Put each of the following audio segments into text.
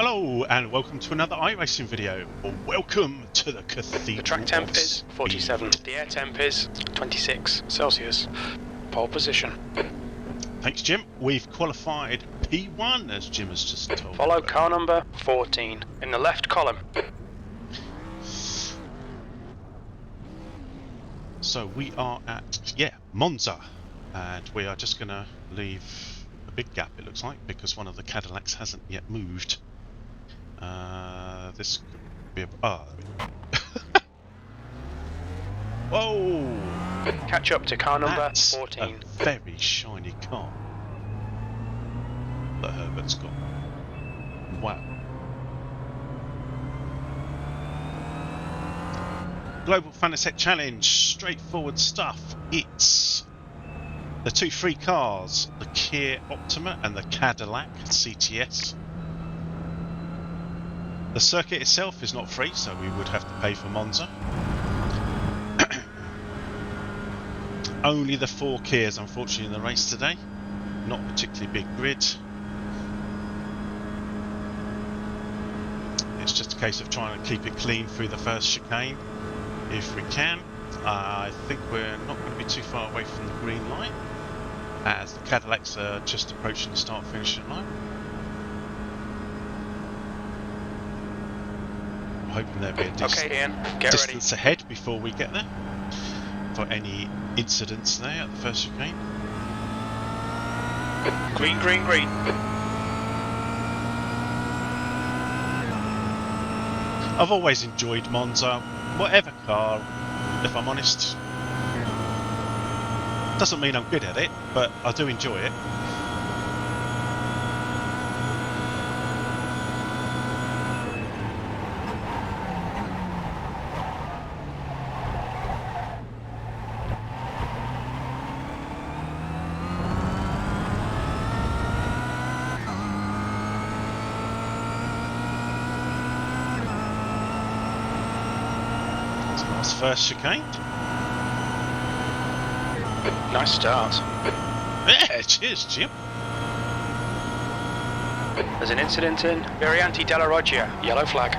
Hello and welcome to another iRacing video, or welcome to the Cathedral. The track temp is 47, the air temp is 26 Celsius. Pole position. Thanks Jim, we've qualified P1 as Jim has just told. Follow car number 14 in the left column. So we are at, Monza, and we are just going to leave a big gap it looks like, because one of the Cadillacs hasn't yet moved. This could be a... there we go. Whoa! Catch up to car number That's 14. a very shiny car that Herbert's got. Wow. Global Fanatec Challenge, straightforward stuff. It's the two free cars, the Kia Optima and the Cadillac CTS. The circuit itself is not free, so we would have to pay for Monza. Only the 4 Kias, unfortunately, in the race today. Not particularly big grid. It's just a case of trying to keep it clean through the first chicane, if we can. I think we're not going to be too far away from the green line, as the Cadillacs are just approaching the start-finishing line. I'm hoping there'll be a distance ahead before we get there, for any incidents there at the first chicane. Green, green, green. I've always enjoyed Monza, whatever car, if I'm honest. Doesn't mean I'm good at it, but I do enjoy it. First chicane. Nice start. Yeah, cheers, Jim. There's an incident in Variante della Roggia, yellow flag.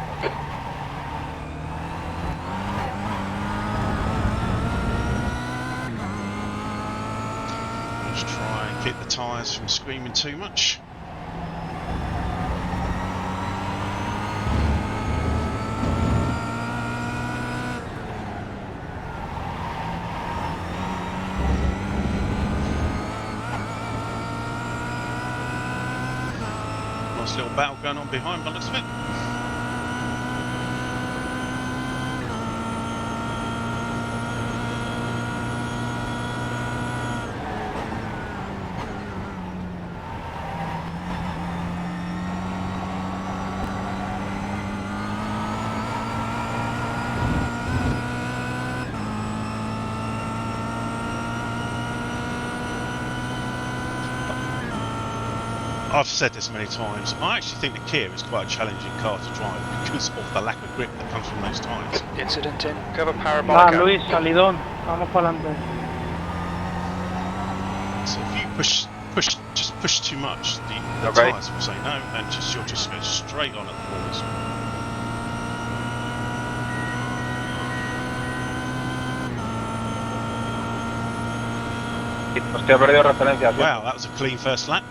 Let's try and keep the tyres from screaming too much. Nice little battle going on behind by the looks of it. I've said this many times, I actually think the Kia is quite a challenging car to drive because of the lack of grip that comes from those tyres. Incident in cover parabolica. Luis, salidón. Vamos para adelante. So if you just push too much, the tyres will say no, and you'll just go straight on at the walls. Hostia, he perdido referencias. Wow, that was a clean first lap.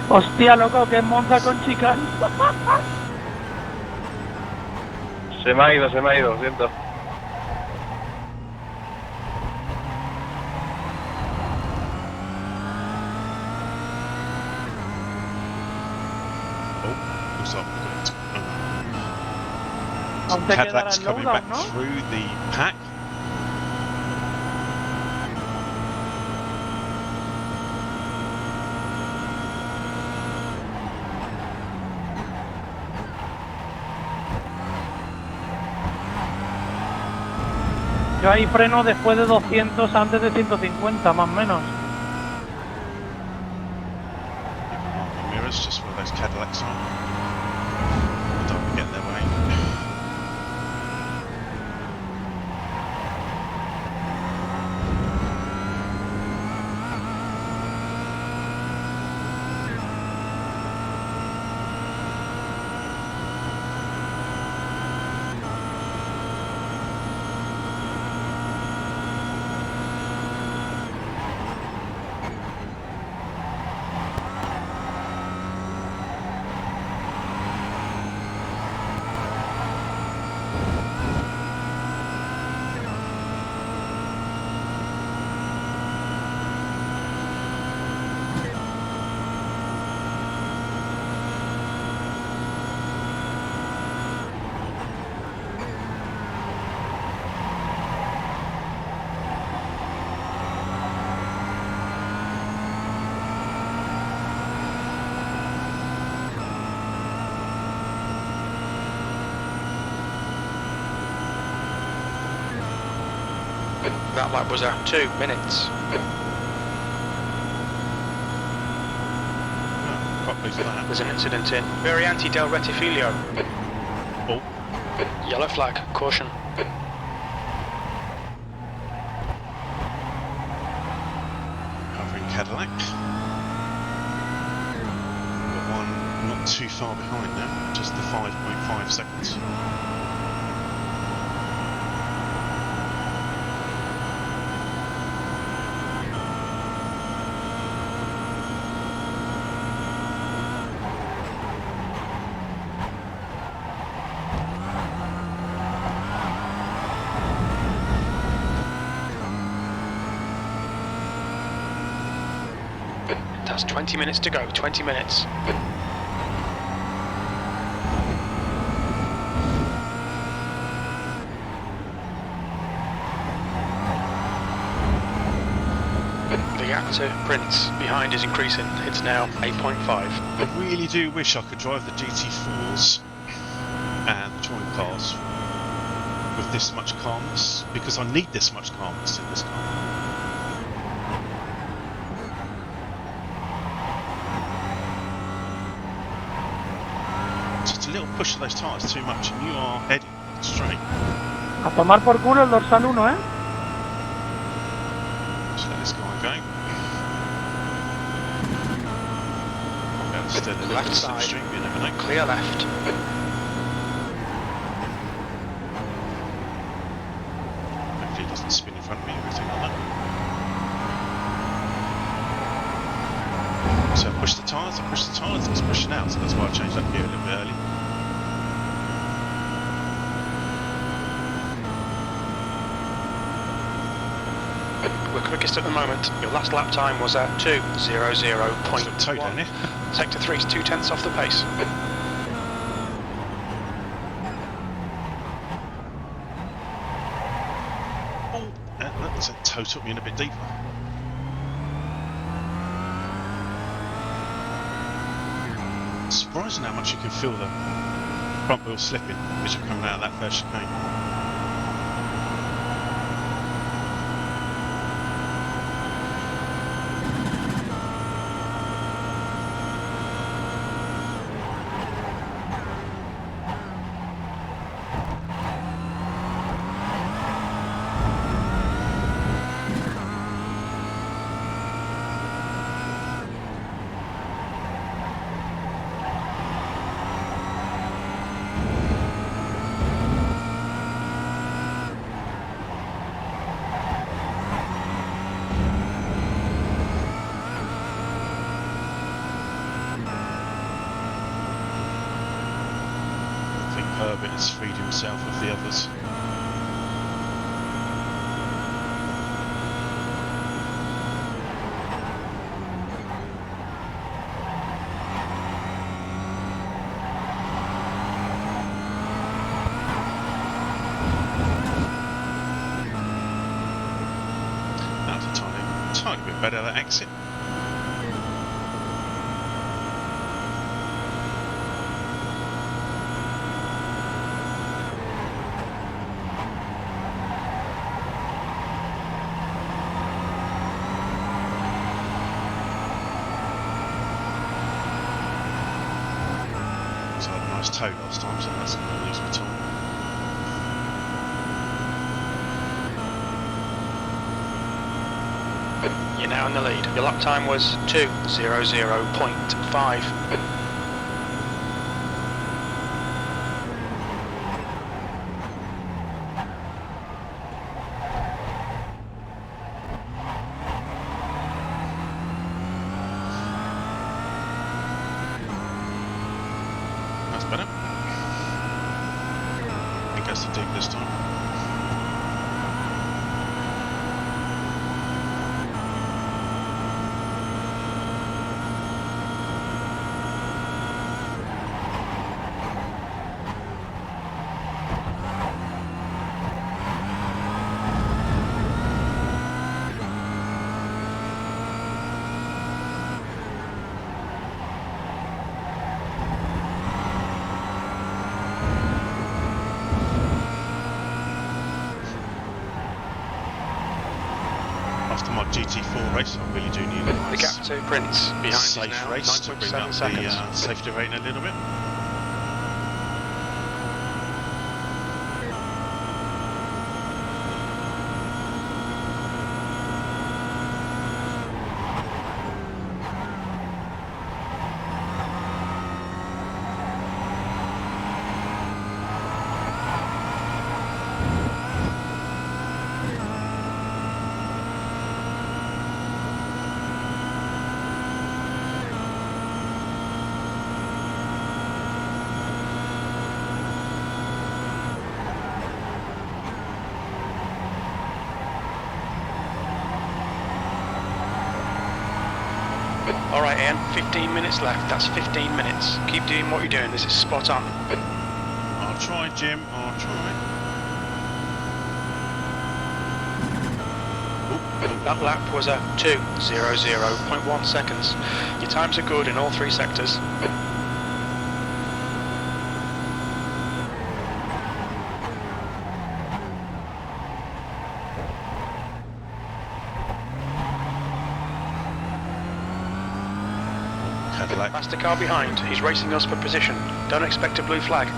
Hostia, loco, que es Monza con chicane. Se me ha ido, siento. Oh, looks like we've got Aún te quedará Cadillacs el coming loadout, back ¿no? through the pack. Yo ahí freno después de 200 antes de 150, más o menos. Mirrors just where those Cadillacs are. Don't get their way. That lap was 2 minutes. Oh, quite pleased with that. There's an incident in Variante del Rettifilio. Oh, Yellow flag, caution. covering Cadillac. Got one not too far behind now, just the 5.5 seconds. That's 20 minutes to go, 20 minutes. The gap to Prince behind is increasing. It's now 8.5. I really do wish I could drive the GT4s and the touring cars with this much calmness, because I need this much calmness in this car. Just a little push of those tyres too much and you are heading straight. A tomar por culo el dorsal 1, ¿eh? Just let this guy go. Better steer the Left left side. slipstream, you never know. Clear left. Hopefully he doesn't spin in front of me or anything like that. So I push the tyres, it's pushing out, so that's why I changed up gear a little bit early. We're quickest at the moment. Your last lap time was at 2:00.1. Toe down here. Sector 3 is 2/10 off the pace. Oh, that's a toe took me in a bit deeper. Surprising how much you can feel the front wheel slipping as you're coming out of that first chicane. Herbert has freed himself of the others. That was a tiny bit better, that exit. Toe last time, so that's going to lose me time. You're now in the lead. Your lap time was 2:00.5. That's better. I think that's the deep this time. GT4 race. I really do need The gap to Prince behind is safe now race to bring 9.7 up seconds. the safety rating a little bit. Alright Ian, 15 minutes left, that's 15 minutes. Keep doing what you're doing, this is spot on. I'll try, Jim, I'll try. That lap was a 2:00.1 seconds. Your times are good in all three sectors. Cadillac. Faster car behind, he's racing us for position. Don't expect a blue flag.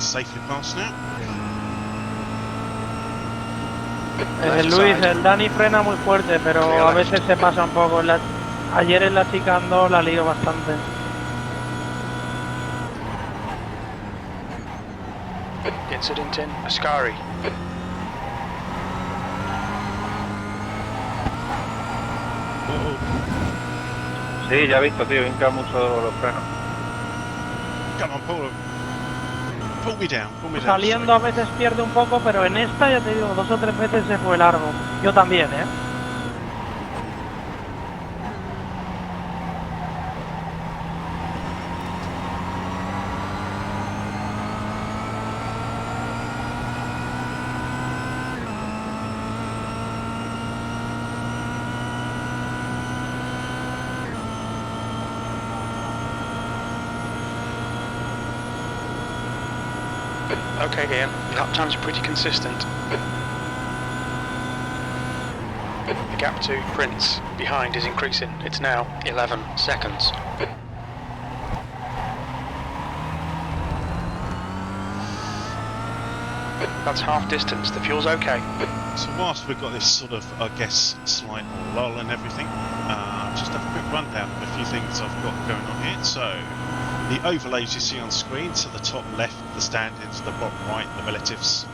Safely past now. Luis, el Dani frena muy fuerte, pero a veces se pasa un poco. Ayer en la chicane 2 la lío bastante. Incident in Ascari. Sí, ya he visto, tío, hinca mucho los frenos. Come on, Paul. Pull me down, Saliendo a veces pierde un poco, pero en esta ya te digo, 2 o 3 veces se fue largo. Yo también, ¿eh? Okay Ian, lap times are pretty consistent. The gap to Prince behind is increasing, it's now 11 seconds. That's half distance, the fuel's okay. So whilst we've got this sort of, I guess, slight lull and everything, just have a quick rundown of a few things I've got going on here. So, the overlays you see on screen, so the top left, the standings, the bottom right, the relatives,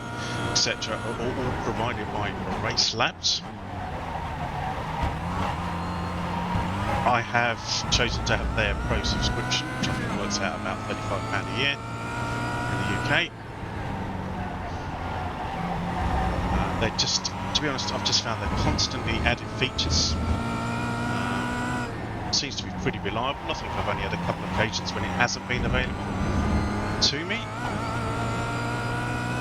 etc. are all provided by Race Labs. I have chosen to have their pro subscription, which I think works out about £35 a year in the UK. They're just, to be honest, I've just found they're constantly adding features. Seems to be pretty reliable. I think I've only had a couple of occasions when it hasn't been available to me.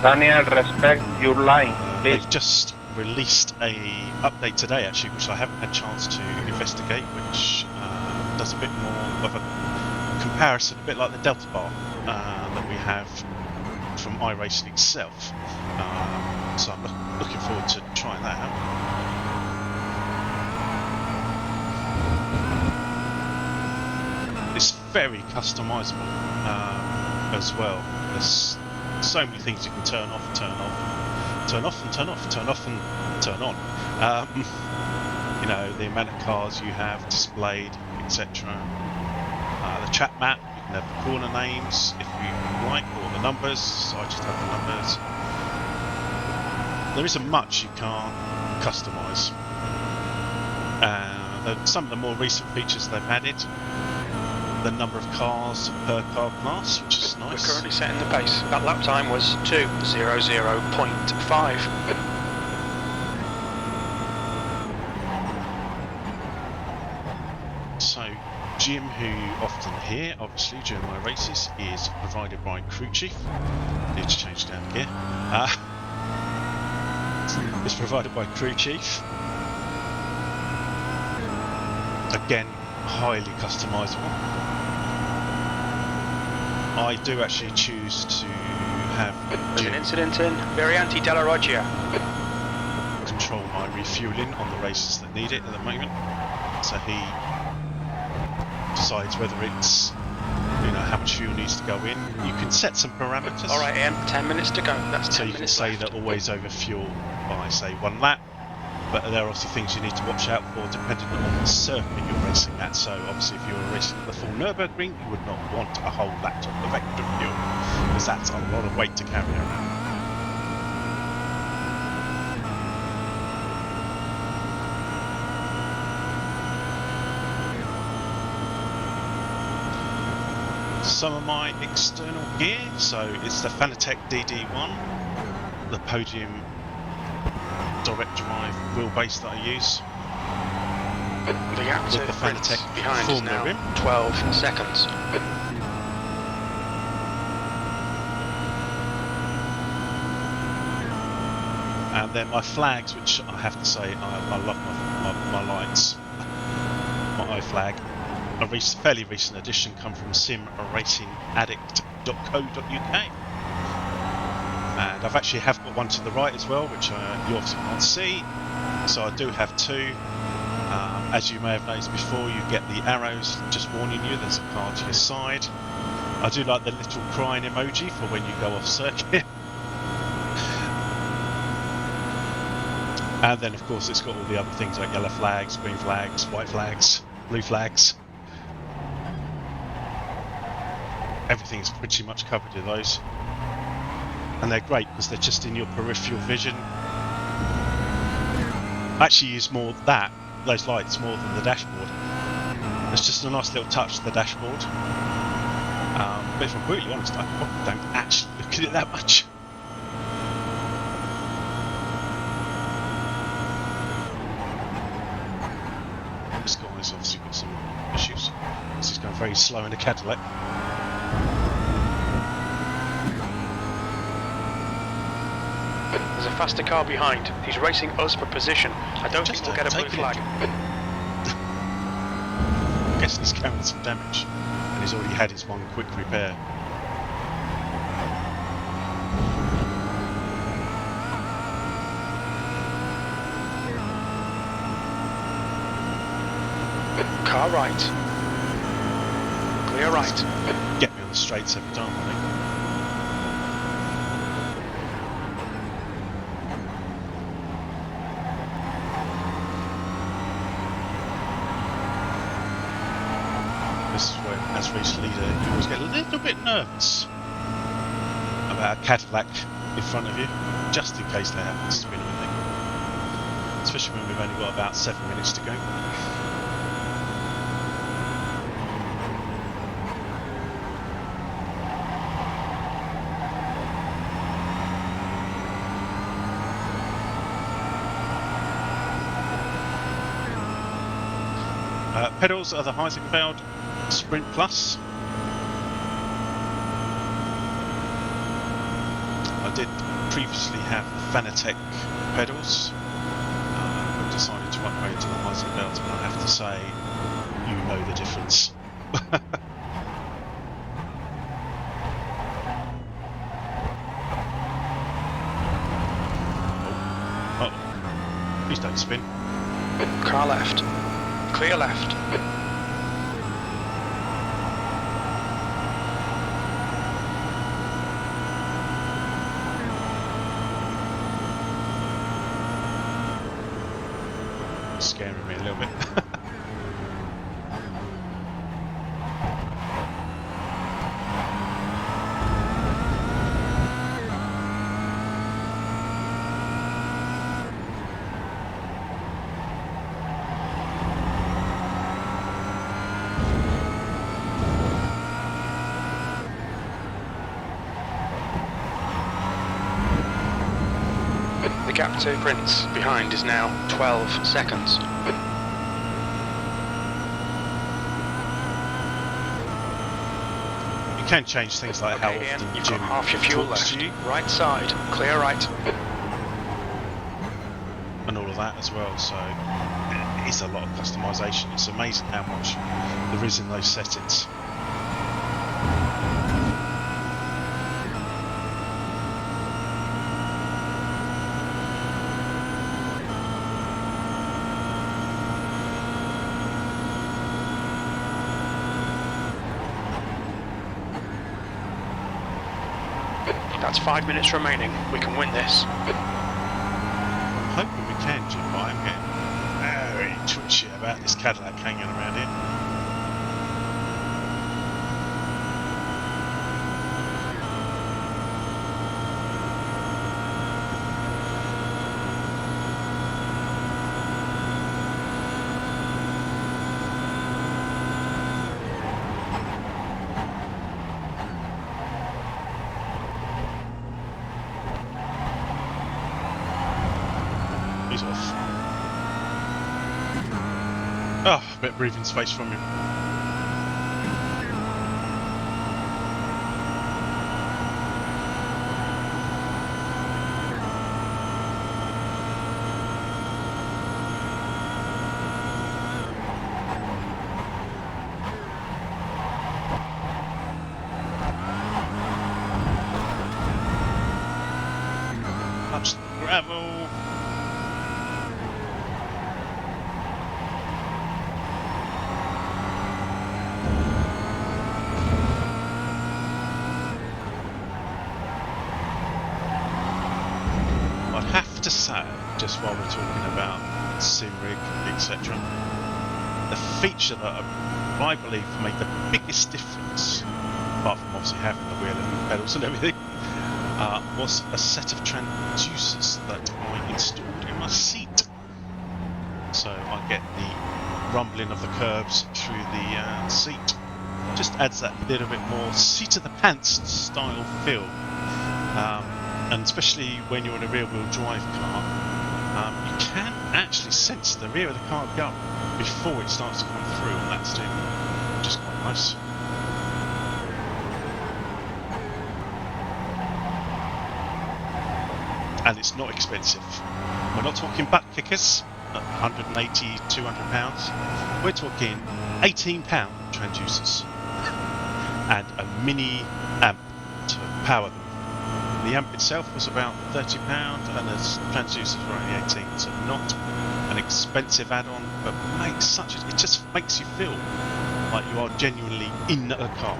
Daniel, respect your line, please. They've just released a update today, actually, which I haven't had a chance to investigate, which does a bit more of a comparison, a bit like the Delta Bar that we have from iRacing itself. So I'm looking forward to trying that out. It's very customizable as well. There's so many things you can turn off, turn off, turn off and turn off, turn off and turn on. You know, the amount of cars you have displayed, etc. The chat map, you can have the corner names if you like, or the numbers. So I just have the numbers. There isn't much you can't customize. Some of the more recent features they've added. the number of cars per car class, which is nice. We're currently setting the pace. That lap time was 2:00.5. So, Jim, who you often hear, obviously, during my races, is provided by Crew Chief. Need to change down gear. It's provided by Crew Chief. Again, highly customisable. I do actually choose to have There's an incident in Variante della Roggia. control my refuelling on the races that need it at the moment. So he decides whether it's, you know, how much fuel needs to go in. You can set some parameters. All right, Ian, 10 minutes to go. That's 10 So you can minutes say left. that always overfuel by, say, 1 lap. But there are also things you need to watch out for depending on the circuit you're racing at. So obviously if you were racing at the full Nürburgring, you would not want a whole laptop of extra fuel, because that's a lot of weight to carry around. Some of my external gear, so it's the Fanatec DD1, the Podium direct drive wheelbase that I use. The gap to with the Prince Fanatec behind is Formula now rim. 12 seconds. And then my flags, which I have to say I love my lights. My iFlag, a fairly recent addition, come from simracing.addict.co.uk. And I've actually got one to the right as well, which you obviously can't see. So I do have two. As you may have noticed before, you get the arrows just warning you there's a car to your side. I do like the little crying emoji for when you go off circuit. And then of course it's got all the other things like yellow flags, green flags, white flags, blue flags. Everything's pretty much covered in those. And they're great because they're just in your peripheral vision. I actually use those lights more than the dashboard. It's just a nice little touch to the dashboard. But if I'm brutally honest, I probably don't actually look at it that much. This guy's obviously got some issues. This is going very slow in a Cadillac. There's a faster car behind. He's racing us for position. I don't think we'll get a blue flag. I'm guessing he's carrying some damage, and he's already had his one quick repair. Car right. Clear right. Get me on the straights every time, I think. This is where, as race leader, you always get a little bit nervous about a Cadillac in front of you, just in case there happens to be anything. Especially when we've only got about 7 minutes to go. Pedals are the Heusinkveld Sprint Plus. I did previously have Fanatec pedals. I decided to upgrade to the Heusinkveld, and I have to say, you know the difference. Oh, please don't spin. Car left. Clear left. Scaring me a little bit. gap to Prince behind is now 12 seconds. You can change things like how Okay, Ian, often you've Jim got half your fuel talks left. to you Right side, clear right. and all of that as well. So it is a lot of customization. It's amazing how much there is in those settings. That's 5 minutes remaining. We can win this. I'm hoping we can, Jim, but I'm getting very twitchy about this Cadillac hanging around here. He's off. Oh, a bit of breathing space from him. Touch the gravel. I'd have to say, just while we're talking about SIMRIG, etc., the feature that I believe made the biggest difference, apart from obviously having the wheel and pedals and everything, was a set of transducers that I installed in my seat. So I get the rumbling of the curbs through the seat. Just adds that little bit more seat of the pants style feel. And especially when you're in a rear wheel drive car, you can actually sense the rear of the car go before it starts to come through on that steering wheel, which is quite nice. And it's not expensive. We're not talking butt kickers at 180, 200 pounds. We're talking £18 transducers and a mini amp to power them. The amp itself was about £30 and the transducers were only 18, so not an expensive add-on, but it just makes you feel like you are genuinely in a car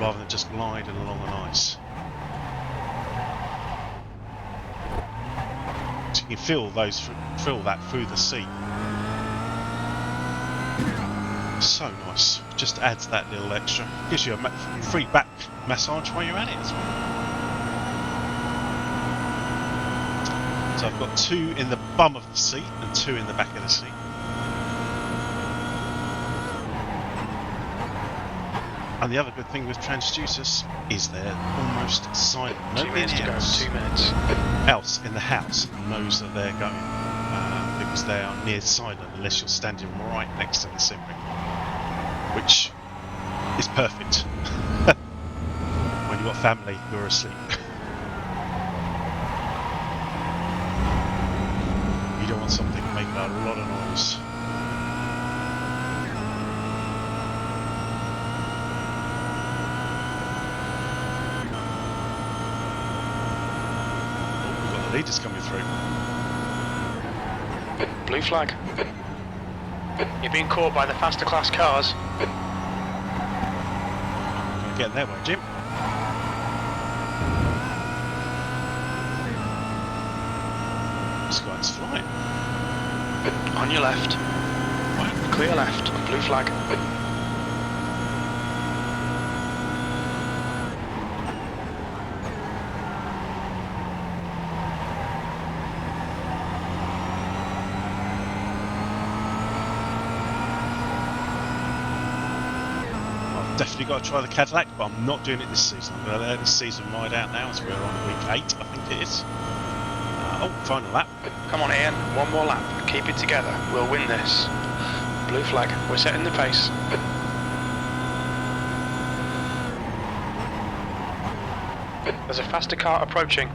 rather than just gliding along on ice. So you can feel that through the seat. So nice. Just adds that little extra. Gives you a free back massage while you're at it as well. So I've got 2 in the bum of the seat and 2 in the back of the seat. And the other good thing with transducers is they're almost silent. 2 minutes to go, 2 minutes. Else in the house knows that they're going because they are near silent unless you're standing right next to the SIMRIG, which is perfect when you've got family who are asleep. You don't want something to make a lot of noise. Leaders coming through. Blue flag. You're being caught by the faster class cars. Gonna get that way, Jim. This guy's flying. On your left. Right. Clear left. Blue flag. Definitely got to try the Cadillac, but I'm not doing it this season. I'm going to let this season ride out now as we're on week 8, I think it is. Oh, final lap. Come on, Ian. One more lap. Keep it together. We'll win this. Blue flag. We're setting the pace. There's a faster car approaching.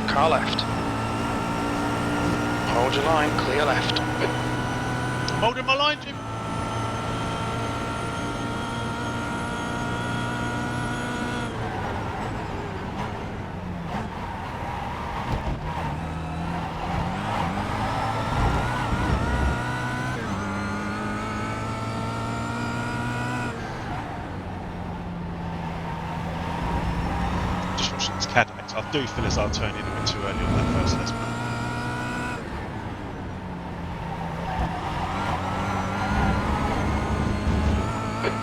Car left. Hold your line, clear left. I'm holding my line, Jim. Just watching this Cadillac. I do feel as I'll turn in a bit too early on that first lap.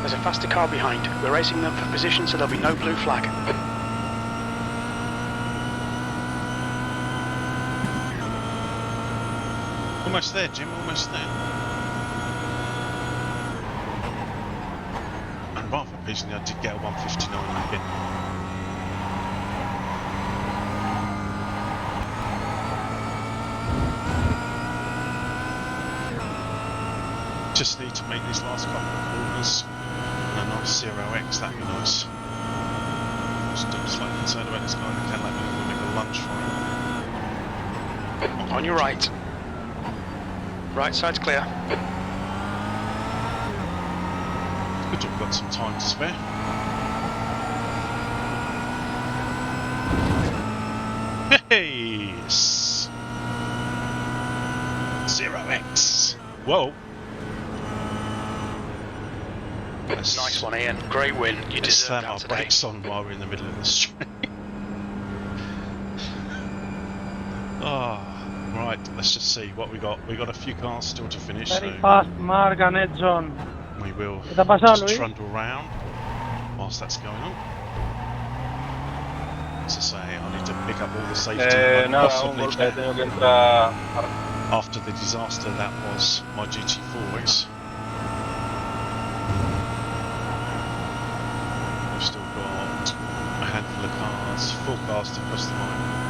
There's a faster car behind. We're racing them for position so there'll be no blue flag. Almost there, Jim, almost there. And rather pleasingly, I did get a 159 again. Just need to make these last couple of corners and a nice 0x, that'd be nice. Still slightly concerned about this guy in the Cadillac, we're going to make a lunge for him. On your right. Right side's clear. Good job, got some time to spare. Hey! 0x! Whoa! Nice one, Ian. Great win. You Let's deserve slam that our today. brakes on while we're in the middle of the straight. Oh, right, let's just see what we got. We got a few cars still to finish, Very so fast mark and head zone. we will ¿Qué te ha pasado, just Luis? trundle round whilst that's going on. As I say, I need to pick up all the safety I Nada, un possibly golpe, he can tenido que entrar. after the disaster that was my GT4 race. We've still got a handful of cars, 4 cars to cross the line.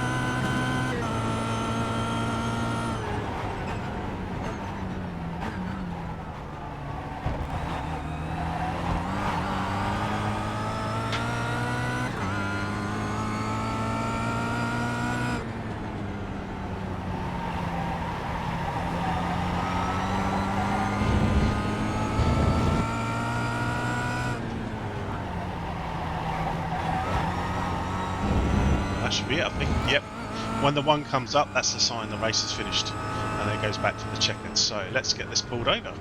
That should be it, I think. Yep. When the 1 comes up, that's the sign the race is finished. And then it goes back to the checkers. So let's get this pulled over.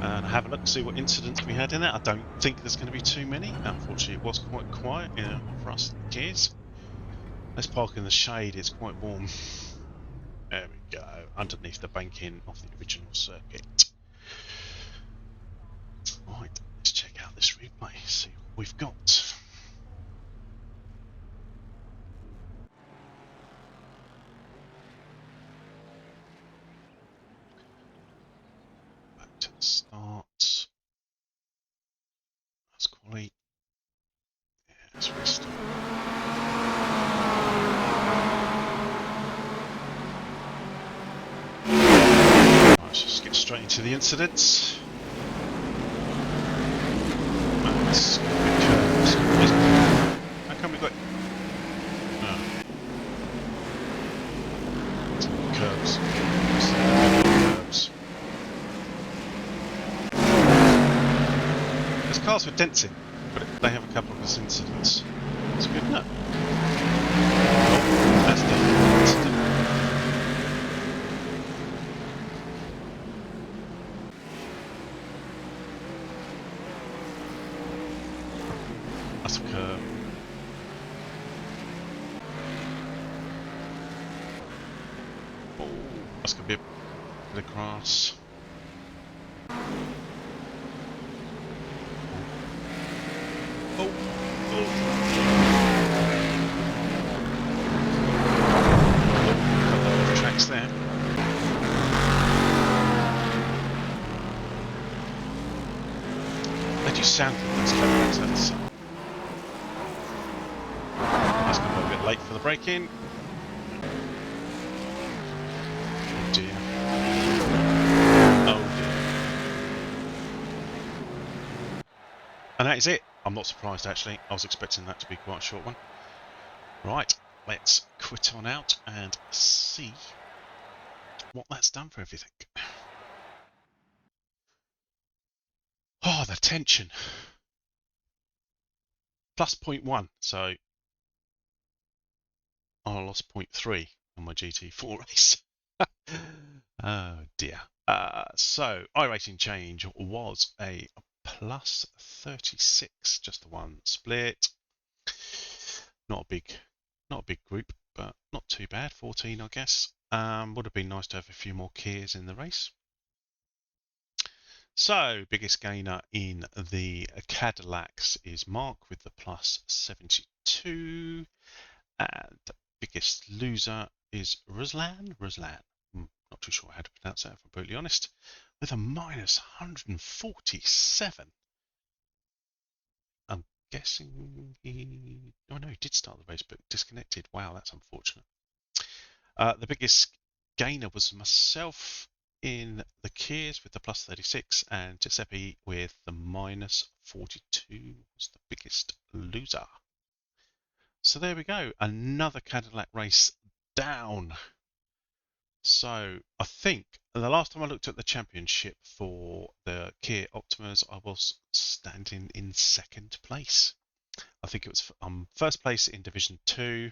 And have a look, see what incidents we had in it. I don't think there's going to be too many. Unfortunately, it was quite quiet, you know, for us kids. Let's park in the shade, it's quite warm. There we go, underneath the banking of the original circuit. Right, let's check out this replay, see what we've got. Back to the start. That's quality. Yeah, let's restart. Right, let's just get straight into the incidents. That's good curves. How come we got... No. Curves. Curves. There's cars with dents in, but they have a couple of those incidents. It's good, isn't it? Oh, that's definitely an incident. That's a curve. Oh, that's going to be a bit of grass. Oh, oh. Couple of tracks there. sound those Cadillacs have to say. That's going to be a bit late for the braking. Oh dear. Oh dear. And that is it. I'm not surprised actually. I was expecting that to be quite a short one. Right, let's quit on out and see what that's done for everything. Oh, the tension. Plus 0.1, so I lost 0.3 on my GT4 race. Oh dear. So iRacing change was a plus 36, just the one split. Not a big group, but not too bad. 14, I guess. Would have been nice to have a few more Kias in the race. So, biggest gainer in the Cadillacs is Mark with the plus 72. And the biggest loser is Ruslan. Not too sure how to pronounce that, if I'm brutally honest. With a minus 147. I'm guessing he... Oh no, he did start the race, but disconnected. Wow, that's unfortunate. The biggest gainer was myself in the Kias with the plus 36, and Giuseppe with the minus 42 was the biggest loser. So there we go, another Cadillac race down. So I think the last time I looked at the championship for the Kia Optimas, I was standing in second place. I think it was first place in Division 2,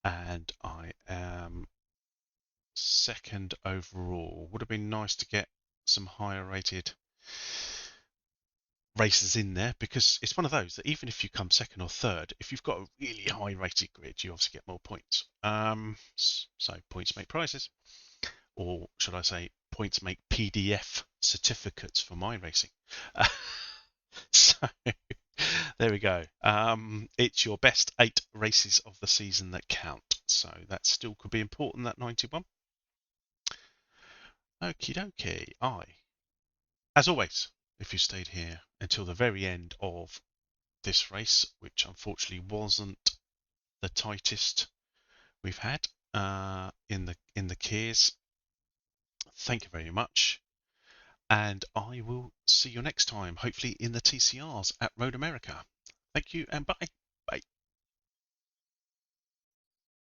and I am second overall. Would have been nice to get some higher rated races in there, because it's one of those that even if you come second or third, if you've got a really high rated grid, you obviously get more points. So points make prizes, or should I say points make PDF certificates for my racing. So there we go. It's your best 8 races of the season that count, so that still could be important, that 91. Okie dokie. As always, if you stayed here until the very end of this race, which unfortunately wasn't the tightest we've had in the Kias, thank you very much, and I will see you next time, hopefully in the TCRs at Road America. Thank you and bye.